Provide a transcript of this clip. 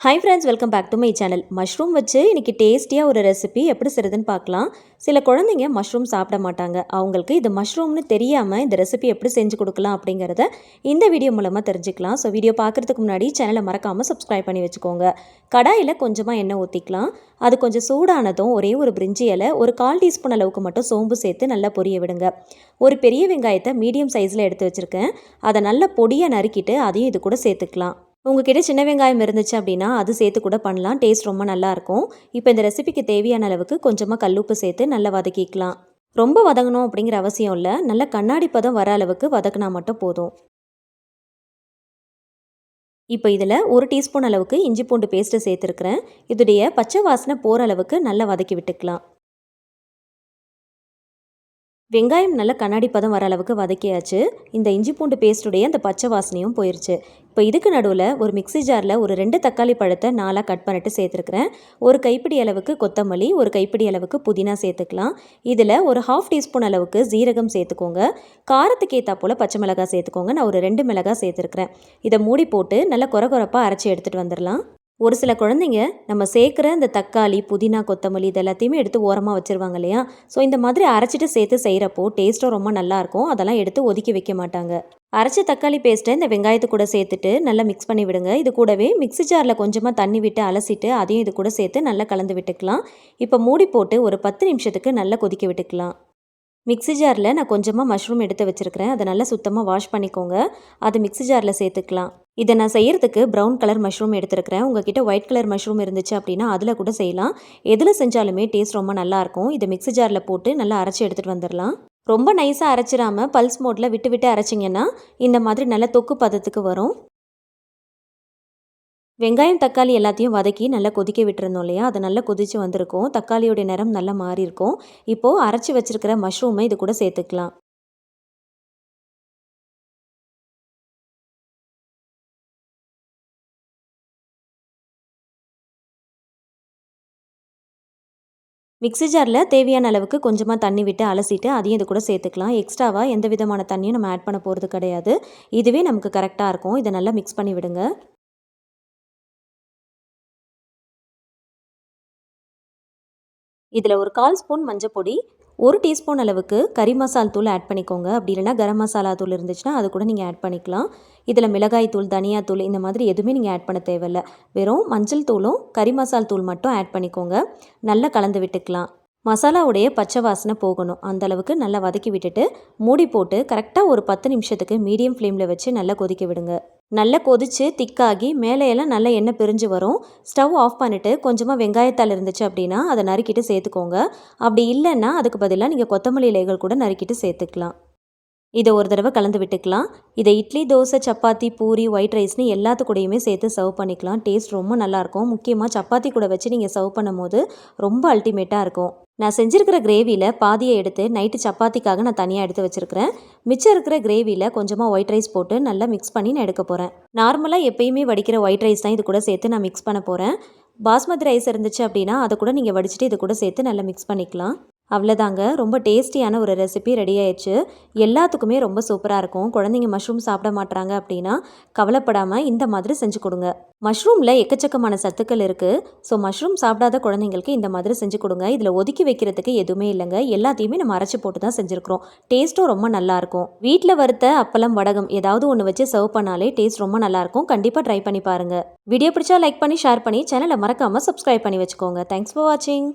Hi friends, welcome back to my channel. Mushroom வச்சு இன்றைக்கி டேஸ்டியாக ஒரு ரெசிபி எப்படி செய்கிறதுன்னு பார்க்கலாம். சில குழந்தைங்க மஷ்ரூம் சாப்பிட மாட்டாங்க. அவங்களுக்கு இது மஷ்ரூம்னு தெரியாமல் இந்த ரெசிபி எப்படி செஞ்சு கொடுக்கலாம் அப்படிங்கிறத இந்த வீடியோ மூலமாக தெரிஞ்சுக்கலாம். ஸோ வீடியோ பார்க்குறதுக்கு முன்னாடி சேனலை மறக்காமல் சப்ஸ்கிரைப் பண்ணி வச்சுக்கோங்க. கடாயில் கொஞ்சமாக எண்ணெய் ஊற்றிக்கலாம். அது கொஞ்சம் சூடானதும் ஒரே ஒரு பிரிஞ்சி இலை, ஒரு 1/4 டீஸ்பூன் அளவுக்கு மட்டும் சோம்பு சேர்த்து நல்லா பொரிய விடுங்க. ஒரு பெரிய வெங்காயத்தை மீடியம் சைஸில் எடுத்து வச்சுருக்கேன். அதை நல்லா பொடியாக நறுக்கிட்டு அதையும் இது கூட சேர்த்துக்கலாம். உங்ககிட்ட சின்ன வெங்காயம் இருந்துச்சு அப்படின்னா அது சேர்த்து கூட பண்ணலாம். டேஸ்ட் ரொம்ப நல்லாயிருக்கும். இப்போ இந்த ரெசிபிக்கு தேவையான அளவுக்கு கொஞ்சமாக கல்லுப்பு சேர்த்து நல்லா வதக்கிக்கலாம். ரொம்ப வதங்கணும் அப்படிங்கிற அவசியம் இல்லை. நல்ல கண்ணாடி பதம் வர அளவுக்கு வதக்கினா மட்டும் போதும். இப்போ இதில் 1 டீஸ்பூன் அளவுக்கு இஞ்சி பூண்டு பேஸ்ட்டு சேர்த்துருக்குறேன். இதோடைய பச்சை வாசனை போகிற அளவுக்கு நல்லா வதக்கி விட்டுக்கலாம். வெங்காயம் நல்லா கண்ணாடி பதம் வர அளவுக்கு வதக்கியாச்சு. இந்த இஞ்சி பூண்டு பேஸ்ட்டுடைய அந்த பச்சை வாசனையும் போயிடுச்சு. இப்போ இதுக்கு நடுவில் ஒரு மிக்ஸி ஜாரில் ஒரு 2 தக்காளி பழத்தை 4 கட் பண்ணிட்டு சேர்த்துருக்குறேன். ஒரு கைப்பிடி அளவுக்கு கொத்தமல்லி, ஒரு கைப்பிடி அளவுக்கு புதினா சேர்த்துக்கலாம். இதில் ஒரு 1/2 டீஸ்பூன் அளவுக்கு ஜீரகம் சேர்த்துக்கோங்க. காரத்துக்கு ஏற்றா போல் பச்சை மிளகாய் சேர்த்துக்கோங்க. நான் ஒரு 2 மிளகாய் சேர்த்துருக்குறேன். இதை மூடி போட்டு நல்லா கொரகொரப்பாக அரைச்சி எடுத்துகிட்டு வந்துடலாம். ஒரு சில குழந்தைங்க நம்ம சேர்க்குற இந்த தக்காளி, புதினா, கொத்தமல்லி இது எல்லாத்தையுமே எடுத்து ஓரமாக வச்சுருவாங்க இல்லையா? ஸோ இந்த மாதிரி அரைச்சிட்டு சேர்த்து செய்கிறப்போ டேஸ்ட்டும் ரொம்ப நல்லாயிருக்கும். அதெல்லாம் எடுத்து ஒதுக்கி வைக்க மாட்டாங்க. அரைச்ச தக்காளி பேஸ்ட்டை இந்த வெங்காயத்து கூட சேர்த்துட்டு நல்லா மிக்ஸ் பண்ணி விடுங்க. இது கூடவே மிக்ஸி ஜாரில் கொஞ்சமாக தண்ணி விட்டு அலசிட்டு அதையும் இது கூட சேர்த்து நல்லா கலந்து விட்டுக்கலாம். இப்போ மூடி போட்டு ஒரு 10 நிமிஷத்துக்கு நல்லா கொதிக்க விட்டுக்கலாம். மிக்ஸி ஜாரில் நான் கொஞ்சமாக மஷ்ரூம் எடுத்து வச்சுருக்கிறேன். அதை நல்லா சுத்தமாக வாஷ் பண்ணிக்கோங்க. அது மிக்ஸி ஜாரில் சேர்த்துக்கலாம். இதை நான் செய்கிறதுக்கு ப்ரௌன் கலர் மஷ்ரூம் எடுத்துருக்கிறேன். உங்ககிட்ட ஒயிட் கலர் மஷ்ரூம் இருந்துச்சு அப்படின்னா அதில் கூட செய்யலாம். எதில் செஞ்சாலுமே டேஸ்ட் ரொம்ப நல்லாயிருக்கும். இதை மிக்ஸி ஜாரில் போட்டு நல்லா அரைச்சி எடுத்துகிட்டு வந்துடலாம். ரொம்ப நைஸாக அரைச்சிடாமல் பல்ஸ் மோட்டில் விட்டு விட்டு அரைச்சிங்கன்னா இந்த மாதிரி நல்ல தொக்கு பதத்துக்கு வரும். வெங்காயம், தக்காளி எல்லாத்தையும் வதக்கி நல்லா கொதிக்க விட்டுருந்தோம் இல்லையா? அது நல்லா கொதித்து வந்திருக்கும். தக்காளியோடைய நிறம் நல்லா மாறி இருக்கும். இப்போது அரைச்சி வச்சிருக்கிற மஷ்ரூமை இது கூட சேர்த்துக்கலாம். மிக்ஸி ஜாரில் தேவையான அளவுக்கு கொஞ்சமாக தண்ணி விட்டு அலசிட்டு அதையும் இது கூட சேர்த்துக்கலாம். எக்ஸ்ட்ராவாக எந்த விதமான தண்ணியும் நம்ம ஆட் பண்ண போகிறது கிடையாது. இதுவே நமக்கு கரெக்டாக இருக்கும். இதை நல்லா மிக்ஸ் பண்ணி விடுங்க. இதில் ஒரு 1/4 ஸ்பூன் மஞ்சப்பொடி, 1 டீஸ்பூன் அளவுக்கு கறி மசால் தூள் ஆட் பண்ணிக்கோங்க. அப்படி இல்லைனா கரம் மசாலா தூள் இருந்துச்சுன்னா அது கூட நீங்கள் ஆட் பண்ணிக்கலாம். இதில் மிளகாய் தூள், தனியாத்தூள் இந்த மாதிரி எதுவுமே நீங்கள் ஆட் பண்ண தேவையில்ல. வெறும் மஞ்சள் தூளும் கறி மசால் தூள் மட்டும் ஆட் பண்ணிக்கோங்க. நல்லா கலந்து விட்டுக்கலாம். மசாலாவுடைய பச்சை வாசனை போகணும். அந்தளவுக்கு நல்லா வதக்கி விட்டுட்டு மூடி போட்டு கரெக்டாக ஒரு 10 நிமிஷத்துக்கு மீடியம் ஃப்ளேமில் வச்சு நல்லா கொதிக்க விடுங்க. நல்லா கொதித்து திக்காகி மேலேயெல்லாம் நல்லா எண்ணெய் பிரிஞ்சு வரும். ஸ்டவ் ஆஃப் பண்ணிவிட்டு கொஞ்சமாக வெங்காயத்தாள் இருந்துச்சு அப்படின்னா அதை நறுக்கிட்டு சேர்த்துக்கோங்க. அப்படி இல்லைன்னா அதுக்கு பதிலாக நீங்கள் கொத்தமல்லி இலைகள் கூட நறுக்கிட்டு சேர்த்துக்கலாம். இதை ஒரு தடவை கலந்து விட்டுக்கலாம். இதை இட்லி, தோசை, சப்பாத்தி, பூரி, ஒயிட் ரைஸ்னு எல்லாத்து கூடயுமே சேர்த்து சர்வ் பண்ணிக்கலாம். டேஸ்ட் ரொம்ப நல்லாயிருக்கும். முக்கியமாக சப்பாத்தி கூட வச்சு நீங்கள் சர்வ் பண்ணும்போது ரொம்ப அல்டிமேட்டாக இருக்கும். நான் செஞ்சுருக்கிற கிரேவியில் பாதியை எடுத்து நைட்டு சப்பாத்திக்காக நான் தனியாக எடுத்து வச்சுருக்கிறேன். மிச்சம் இருக்கிற கிரேவியில் கொஞ்சமாக ஒயிட் ரைஸ் போட்டு நல்லா மிக்ஸ் பண்ணி நான் எடுக்க போகிறேன். நார்மலாக எப்பயுமே வடிக்கிற ஒயிட் ரைஸ் தான் இது கூட சேர்த்து நான் மிக்ஸ் பண்ண போகிறேன். பாஸ்மதி ரைஸ் இருந்துச்சு அப்படின்னா அதை கூட நீங்கள் வடிச்சிட்டு இது கூட சேர்த்து நல்லா மிக்ஸ் பண்ணிக்கலாம். அவ்வளோதாங்க, ரொம்ப டேஸ்டியான ஒரு ரெசிபி ரெடி ஆயிடுச்சு. எல்லாத்துக்குமே ரொம்ப சூப்பராக இருக்கும். குழந்தைங்க மஷ்ரூம் சாப்பிட மாட்டாங்க அப்படின்னா கவலைப்படாமல் இந்த மாதிரி செஞ்சு கொடுங்க. மஷ்ரூமில் எக்கச்சக்கமான சத்துக்கள் இருக்குது. ஸோ மஷ்ரூம் சாப்பிடாத குழந்தைங்களுக்கு இந்த மாதிரி செஞ்சு கொடுங்க. இதில் ஒதுக்கி வைக்கிறதுக்கு எதுவுமே இல்லைங்க. எல்லாத்தையுமே நம்ம அரைச்சி போட்டு தான் செஞ்சுருக்கிறோம். டேஸ்ட்டும் ரொம்ப நல்லாயிருக்கும். வீட்டில் வறுத்த அப்பளம், வடகம் ஏதாவது ஒன்று வச்சு சர்வ் பண்ணாலே டேஸ்ட் ரொம்ப நல்லாயிருக்கும். கண்டிப்பாக ட்ரை பண்ணி பாருங்கள். வீடியோ பிடிச்சா லைக் பண்ணி ஷேர் பண்ணி சேனலை மறக்காமல் சப்ஸ்கிரைப் பண்ணி வச்சுக்கோங்க. தேங்க்ஸ் ஃபார் வாட்சிங்.